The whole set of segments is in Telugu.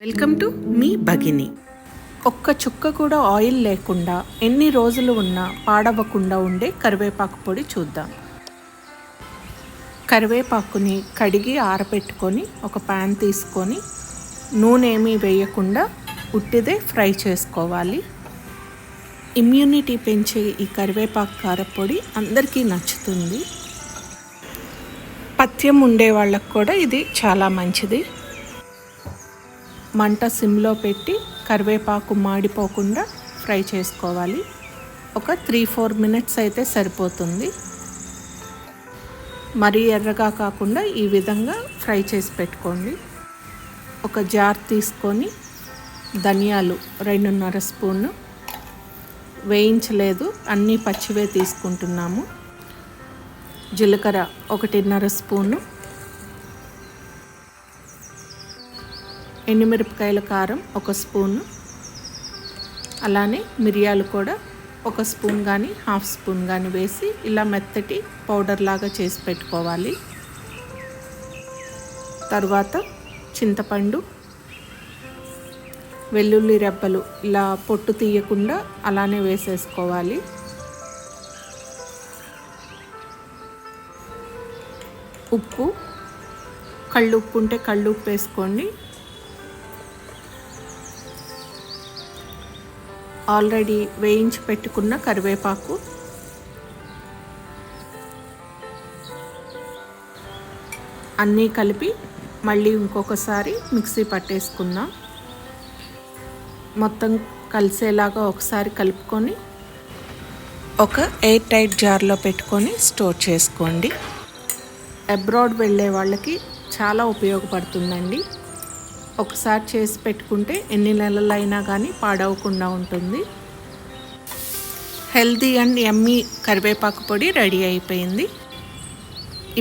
Welcome to me భగిని. ఒక్క చుక్క కూడా ఆయిల్ లేకుండా ఎన్ని రోజులు ఉన్నా పాడవకుండా ఉండే కరివేపాకు పొడి చూద్దాం. కరివేపాకుని కడిగి ఆరబెట్టుకొని ఒక ప్యాన్ తీసుకొని నూనె ఏమీ వేయకుండా ఉట్టిదే ఫ్రై చేసుకోవాలి. ఇమ్యూనిటీ పెంచే ఈ కరివేపాకు కారపొడి అందరికీ నచ్చుతుంది. పథ్యం ఉండే వాళ్ళకు కూడా ఇది చాలా మంచిది. మంట సిమ్లో పెట్టి కరివేపాకు మాడిపోకుండా ఫ్రై చేసుకోవాలి. ఒక 3-4 మినిట్స్ అయితే సరిపోతుంది. మరీ ఎర్రగా కాకుండా ఈ విధంగా ఫ్రై చేసి పెట్టుకోండి. ఒక జార్ తీసుకొని ధనియాలు 2.5 స్పూన్లు, వేయించలేదు అన్నీ పచ్చివే తీసుకుంటున్నాము. జీలకర్ర 1.5 స్పూను, ఎండుమిరపకాయల కారం 1 స్పూను, అలానే మిరియాలు కూడా 1 స్పూన్ కానీ 1/2 స్పూన్ కానీ వేసి ఇలా మెత్తటి పౌడర్ లాగా చేసి పెట్టుకోవాలి. తర్వాత చింతపండు, వెల్లుల్లి రెబ్బలు ఇలా పొట్టు తీయకుండా అలానే వేసేసుకోవాలి. ఉప్పు, కళ్ళుప్పు ఉంటే కళ్ళుప్పు వేసుకోండి. ఆల్రెడీ వేయించి పెట్టుకున్న కరివేపాకు, అన్నీ కలిపి మళ్ళీ ఇంకొకసారి మిక్సీ పట్టేసుకుందాం. మొత్తం కలిసేలాగా ఒకసారి కలుపుకొని ఒక ఎయిర్ టైట్ జార్లో పెట్టుకొని స్టోర్ చేసుకోండి. అబ్రాడ్ వెళ్ళే వాళ్ళకి చాలా ఉపయోగపడుతుందండి. ఒకసారి చేసి పెట్టుకుంటే ఎన్ని నెలలైనా కానీ పాడవకుండా ఉంటుంది. హెల్తీ అండ్ యమ్మీ కరివేపాకు పొడి రెడీ అయిపోయింది.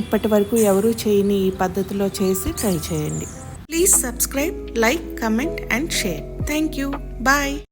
ఇప్పటి వరకు ఎవరూ చేయని ఈ పద్ధతిలో చేసి ట్రై చేయండి. Please subscribe, like, comment and share. Thank you. Bye.